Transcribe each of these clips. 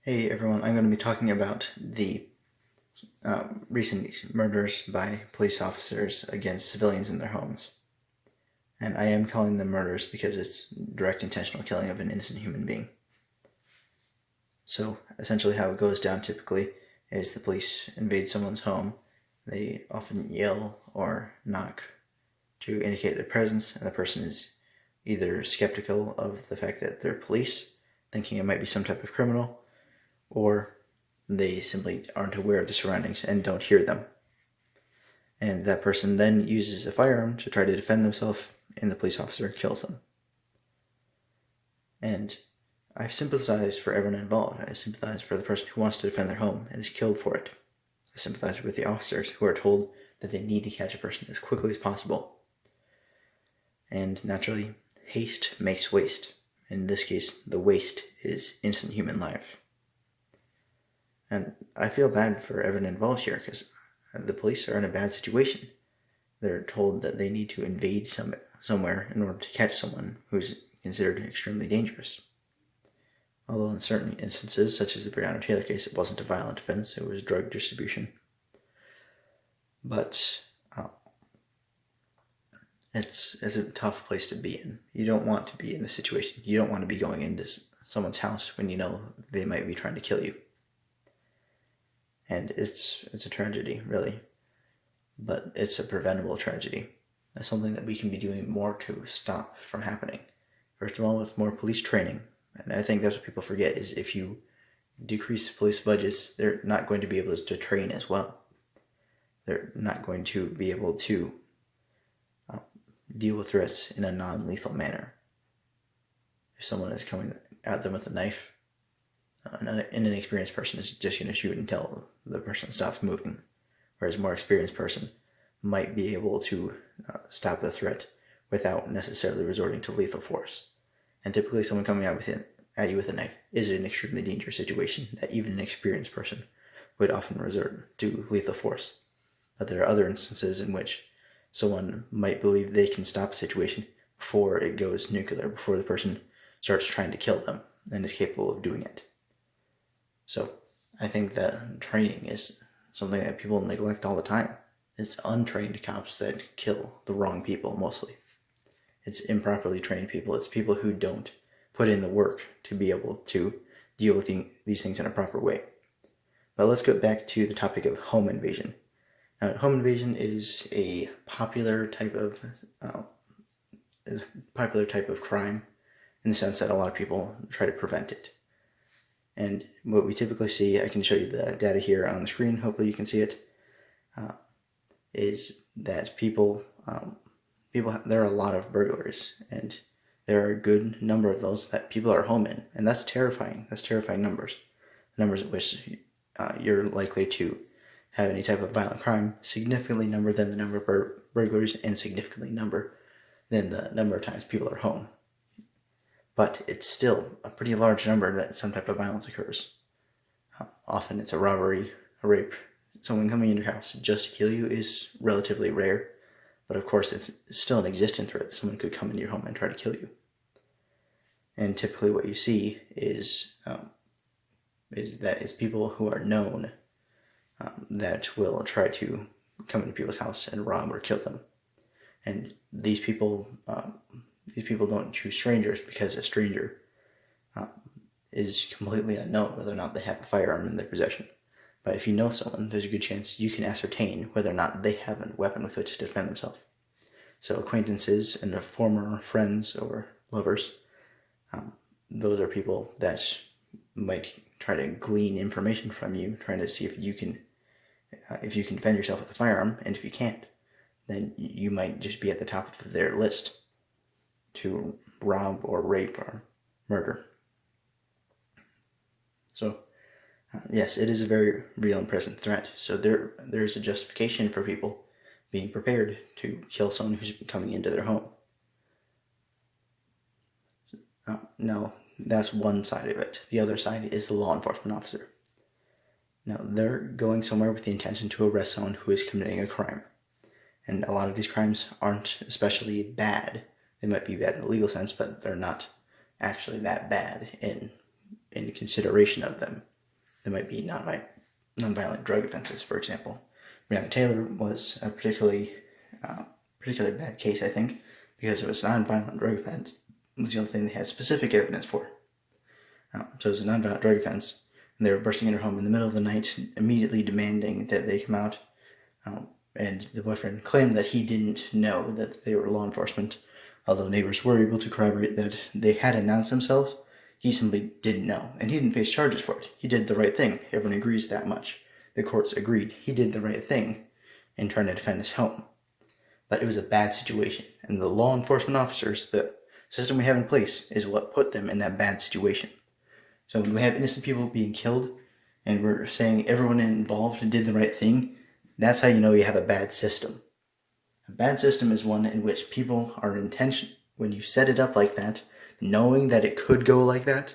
Hey everyone, I'm going to be talking about the recent murders by police officers against civilians in their homes. And I am calling them murders because it's direct intentional killing of an innocent human being. So essentially how it goes down typically is the police invade someone's home. They often yell or knock to indicate their presence, and the person is either skeptical of the fact that they're police, thinking it might be some type of criminal, or they simply aren't aware of the surroundings and don't hear them. And that person then uses a firearm to try to defend themselves, and the police officer kills them. And I sympathize for everyone involved. I sympathize for the person who wants to defend their home and is killed for it. I sympathize with the officers who are told that they need to catch a person as quickly as possible. And naturally, haste makes waste. In this case, the waste is innocent human life. And I feel bad for everyone involved here because the police are in a bad situation. They're told that they need to invade somewhere in order to catch someone who's considered extremely dangerous. Although in certain instances, such as the Breonna Taylor case, it wasn't a violent offense, it was drug distribution. But it's a tough place to be in. You don't want to be in this situation. You don't want to be going into someone's house when you know they might be trying to kill you. And it's a tragedy, really. But it's a preventable tragedy. That's something that we can be doing more to stop from happening. First of all, with more police training. And I think that's what people forget, is if you decrease police budgets, they're not going to be able to train as well. They're not going to be able to deal with threats in a non-lethal manner. If someone is coming at them with a knife, an inexperienced person is just going to shoot until the person stops moving. Whereas a more experienced person might be able to stop the threat without necessarily resorting to lethal force. And typically someone coming at you with a knife is an extremely dangerous situation that even an experienced person would often resort to lethal force. But there are other instances in which someone might believe they can stop a situation before it goes nuclear, before the person starts trying to kill them and is capable of doing it. So I think that training is something that people neglect all the time. It's untrained cops that kill the wrong people mostly. It's improperly trained people. It's people who don't put in the work to be able to deal with these things in a proper way. But let's get back to the topic of home invasion. Now, home invasion is a popular type of crime in the sense that a lot of people try to prevent it. And what we typically see, I can show you the data here on the screen, hopefully you can see it, is that there are a lot of burglaries, and there are a good number of those that people are home in, and that's terrifying. That's terrifying numbers at which you're likely to have any type of violent crime, significantly number than the number of burglaries, and significantly number than the number of times people are home. But it's still a pretty large number that some type of violence occurs. Often it's a robbery, a rape. Someone coming into your house just to kill you is relatively rare, but of course it's still an existent threat that someone could come into your home and try to kill you. And typically what you see is people who are known that will try to come into people's house and rob or kill them. And these people don't choose strangers because a stranger is completely unknown whether or not they have a firearm in their possession. But if you know someone, there's a good chance you can ascertain whether or not they have a weapon with which to defend themselves. So acquaintances and former friends or lovers, those are people that might try to glean information from you, trying to see if you can defend yourself with a firearm, and if you can't, then you might just be at the top of their list to rob or rape or murder. So, yes, it is a very real and present threat. So there's a justification for people being prepared to kill someone who's coming into their home. Now, that's one side of it. The other side is the law enforcement officer. Now, they're going somewhere with the intention to arrest someone who is committing a crime. And a lot of these crimes aren't especially bad. They might be bad in the legal sense, but they're not actually that bad in consideration of them. There might be nonviolent drug offenses, for example. Breonna Taylor was a particularly bad case, I think, because it was a nonviolent drug offense. It was the only thing they had specific evidence for. So it was a nonviolent drug offense, and they were bursting in her home in the middle of the night, immediately demanding that they come out. And the boyfriend claimed that he didn't know that they were law enforcement, although neighbors were able to corroborate that they had announced themselves. He simply didn't know, and he didn't face charges for it. He did the right thing. Everyone agrees that much. The courts agreed he did the right thing in trying to defend his home. But it was a bad situation, and the law enforcement officers, the system we have in place, is what put them in that bad situation. So when we have innocent people being killed, and we're saying everyone involved did the right thing, that's how you know you have a bad system. A bad system is one in which people are when you set it up like that, knowing that it could go like that,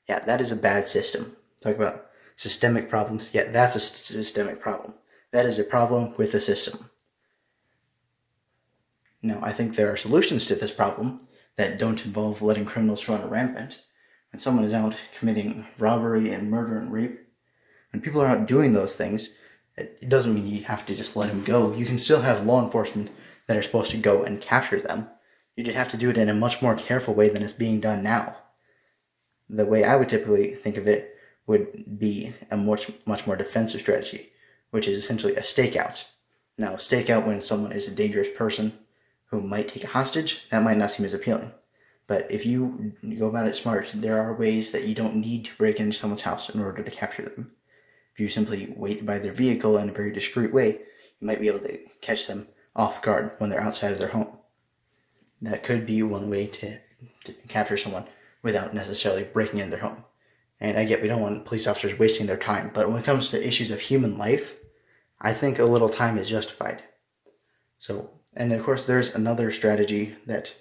yeah, that is a bad system. Talk about systemic problems. Yeah, that's a systemic problem. That is a problem with the system. Now, I think there are solutions to this problem that don't involve letting criminals run rampant. When someone is out committing robbery and murder and rape, when people are out doing those things, it doesn't mean you have to just let them go. You can still have law enforcement that are supposed to go and capture them. You just have to do it in a much more careful way than it's being done now. The way I would typically think of it would be a much more defensive strategy, which is essentially a stakeout. Now, stakeout when someone is a dangerous person who might take a hostage, that might not seem as appealing. But if you go about it smart, there are ways that you don't need to break into someone's house in order to capture them. If you simply wait by their vehicle in a very discreet way, you might be able to catch them off guard when they're outside of their home. That could be one way to capture someone without necessarily breaking into their home. And I get we don't want police officers wasting their time, but when it comes to issues of human life, I think a little time is justified. So, and of course there's another strategy that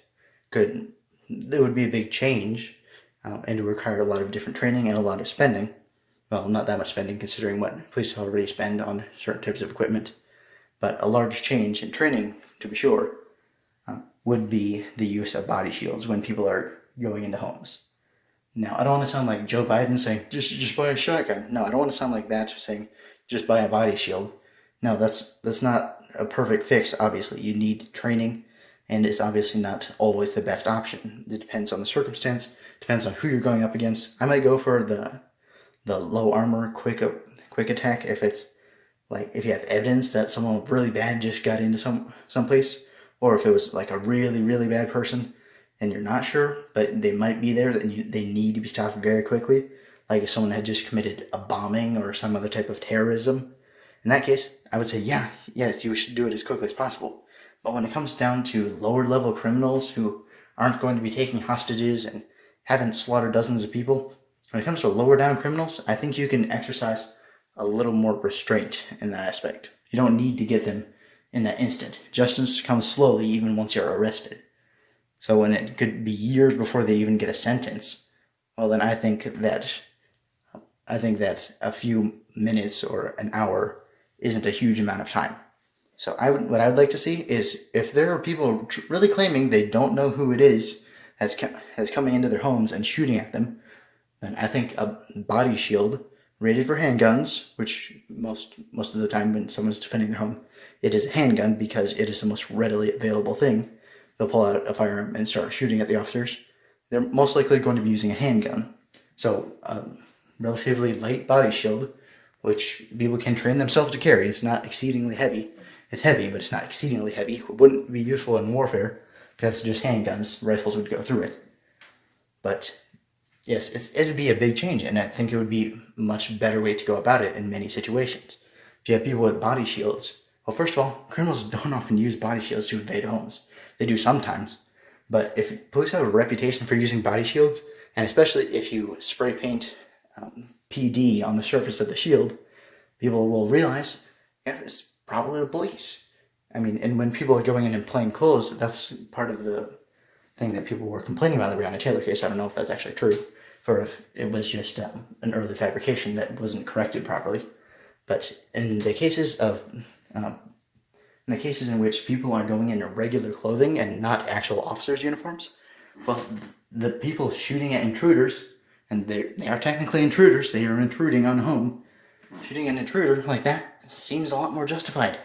would be a big change, and it would require a lot of different training and a lot of spending. Well, not that much spending considering what police already spend on certain types of equipment, but a large change in training, to be sure, would be the use of body shields when people are going into homes. Now, I don't want to sound like Joe Biden saying, just buy a shotgun. No, I don't want to sound like that, saying, just buy a body shield. No, that's not a perfect fix, obviously. You need training, and it's obviously not always the best option. It depends on the circumstance, depends on who you're going up against. I might go for the low armor, quick attack if it's like if you have evidence that someone really bad just got into someplace, or if it was like a really, really bad person and you're not sure, but they might be there and they need to be stopped very quickly, like if someone had just committed a bombing or some other type of terrorism. In that case, I would say, yes, you should do it as quickly as possible. But when it comes down to lower level criminals who aren't going to be taking hostages and haven't slaughtered dozens of people, when it comes to lower down criminals, I think you can exercise a little more restraint in that aspect. You don't need to get them in that instant. Justice comes slowly even once you're arrested. So when it could be years before they even get a sentence, well then I think that a few minutes or an hour isn't a huge amount of time. So what I would like to see is if there are people really claiming they don't know who it is that's coming into their homes and shooting at them, then I think a body shield rated for handguns, which most of the time when someone's defending their home, it is a handgun because it is the most readily available thing. They'll pull out a firearm and start shooting at the officers. They're most likely going to be using a handgun. So a relatively light body shield, which people can train themselves to carry. It's not exceedingly heavy. It's heavy, but it's not exceedingly heavy. It wouldn't be useful in warfare because it's just handguns. Rifles would go through it. But yes, it'd be a big change, and I think it would be a much better way to go about it in many situations. If you have people with body shields, well, first of all, criminals don't often use body shields to invade homes. They do sometimes. But if police have a reputation for using body shields, and especially if you spray paint PD on the surface of the shield, people will realize, yeah, it's probably the police. I mean, and when people are going in plain clothes, that's part of the thing that people were complaining about in the Breonna Taylor case. I don't know if that's actually true, or if it was just an early fabrication that wasn't corrected properly. But in the cases in which people are going in regular clothing and not actual officers' uniforms, well, the people shooting at intruders and they are technically intruders. They are intruding on a home. Shooting an intruder like that seems a lot more justified.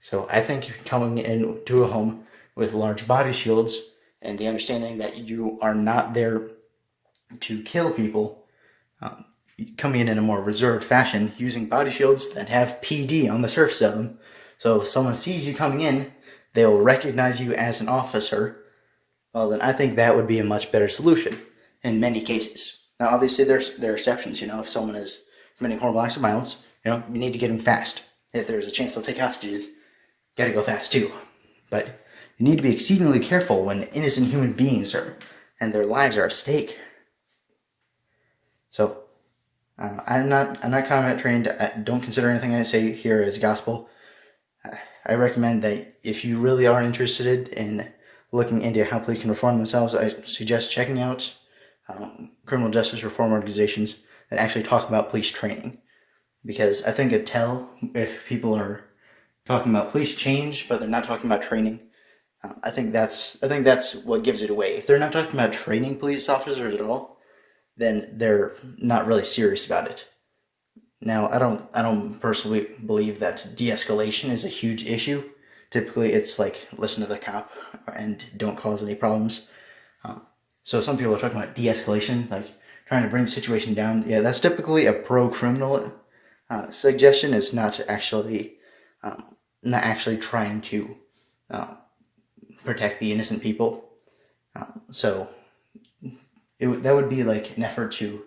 So I think coming into a home with large body shields and the understanding that you are not there to kill people, coming in a more reserved fashion, using body shields that have PD on the surface of them. So if someone sees you coming in, they'll recognize you as an officer. Well, then I think that would be a much better solution in many cases. Now, obviously, there are exceptions. If someone is committing horrible acts of violence, you need to get them fast. If there's a chance they'll take hostages, you gotta go fast too. But you need to be exceedingly careful when innocent human beings and their lives are at stake. So, I'm not combat trained. Don't consider anything I say here as gospel. I recommend that if you really are interested in looking into how police can reform themselves, I suggest checking out criminal justice reform organizations that actually talk about police training. Because I think a tell if people are talking about police change, but they're not talking about training. I think that's what gives it away. If they're not talking about training police officers at all, then they're not really serious about it. Now, I don't personally believe that de-escalation is a huge issue. Typically, it's like listen to the cop and don't cause any problems. So some people are talking about de-escalation, like trying to bring the situation down. Yeah, that's typically a pro-criminal suggestion. It's not actually trying to protect the innocent people. So that would be like an effort to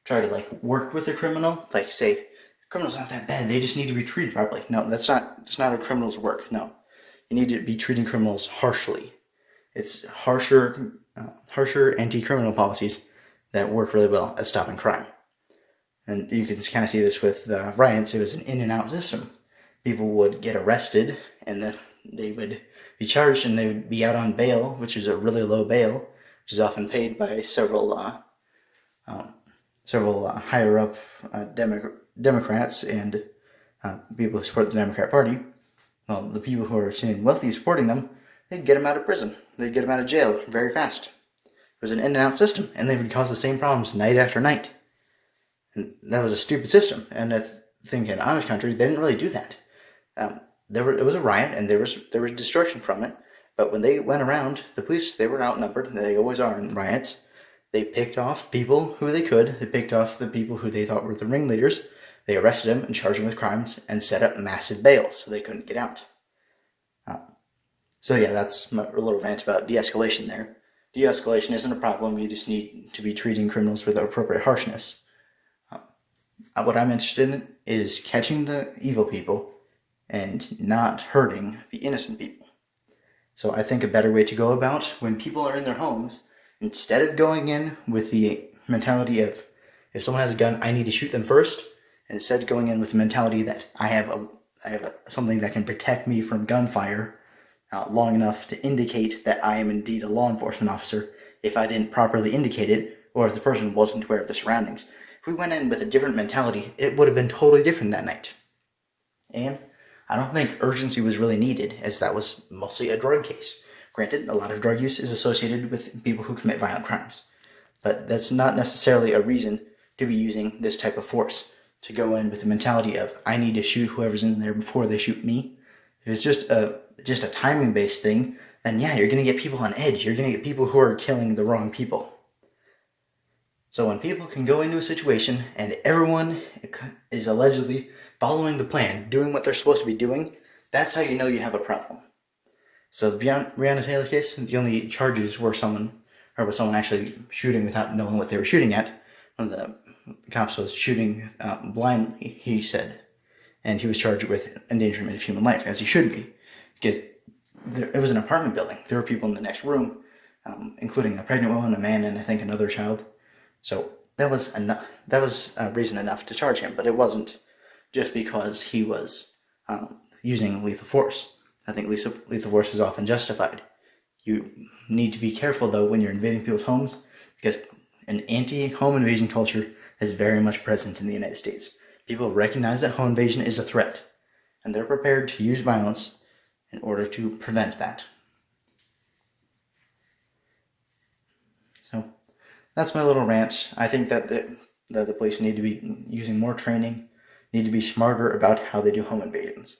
try to like work with the criminal, like say, the criminal's not that bad, they just need to be treated properly. No, that's not how criminals work. No, you need to be treating criminals harshly. It's harsher anti-criminal policies that work really well at stopping crime. And you can kind of see this with riots. It was an in and out system. People would get arrested and then they would be charged and they would be out on bail, which is a really low bail, which is often paid by several higher up Democrats and people who support the Democrat Party. Well, the people who are extremely wealthy supporting them, they'd get them out of prison. They'd get them out of jail very fast. It was an in and out system, and they would cause the same problems night after night. And that was a stupid system. And I think in Amish country, they didn't really do that. It was a riot, and there was destruction from it. But when they went around, the police, they were outnumbered. They always are in riots. They picked off people who they could. They picked off the people who they thought were the ringleaders. They arrested them and charged them with crimes and set up massive bails so they couldn't get out. So yeah, that's a little rant about de-escalation there. De-escalation isn't a problem. You just need to be treating criminals with the appropriate harshness. What I'm interested in is catching the evil people and not hurting the innocent people. So I think a better way to go about when people are in their homes, instead of going in with the mentality of, if someone has a gun, I need to shoot them first, instead going in with the mentality that I have something that can protect me from gunfire long enough to indicate that I am indeed a law enforcement officer if I didn't properly indicate it, or if the person wasn't aware of the surroundings. If we went in with a different mentality, it would have been totally different that night. And I don't think urgency was really needed, as that was mostly a drug case. Granted, a lot of drug use is associated with people who commit violent crimes, but that's not necessarily a reason to be using this type of force, to go in with the mentality of, I need to shoot whoever's in there before they shoot me. If it's just a timing-based thing, then yeah, you're going to get people on edge. You're going to get people who are killing the wrong people. So when people can go into a situation and everyone is allegedly following the plan, doing what they're supposed to be doing, that's how you know you have a problem. So the Breonna Taylor case, the only charges were someone actually shooting without knowing what they were shooting at. One of the cops was shooting blindly, he said, and he was charged with endangerment of human life, as he should be, because it was an apartment building. There were people in the next room, including a pregnant woman, a man, and I think another child. So that was enough. That was reason enough to charge him, but it wasn't just because he was using lethal force. I think lethal force is often justified. You need to be careful, though, when you're invading people's homes, because an anti-home invasion culture is very much present in the United States. People recognize that home invasion is a threat, and they're prepared to use violence in order to prevent that. So that's my little rant. I think that the police need to be using more training, need to be smarter about how they do home invasions.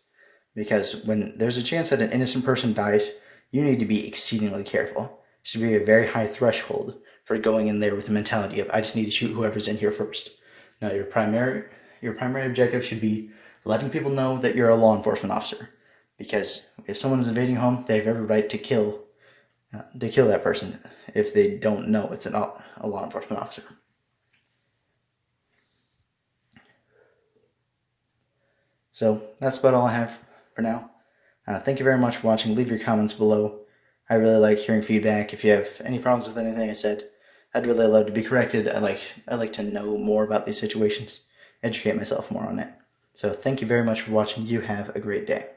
Because when there's a chance that an innocent person dies, you need to be exceedingly careful. There should be a very high threshold for going in there with the mentality of, I just need to shoot whoever's in here first. No, your primary objective should be letting people know that you're a law enforcement officer. Because if someone is invading a home, they have every right to kill that person if they don't know it's a law enforcement officer. So that's about all I have for now. Thank you very much for watching. Leave your comments below. I really like hearing feedback. If you have any problems with anything I said, I'd really love to be corrected. I like to know more about these situations, educate myself more on it. So thank you very much for watching. You have a great day.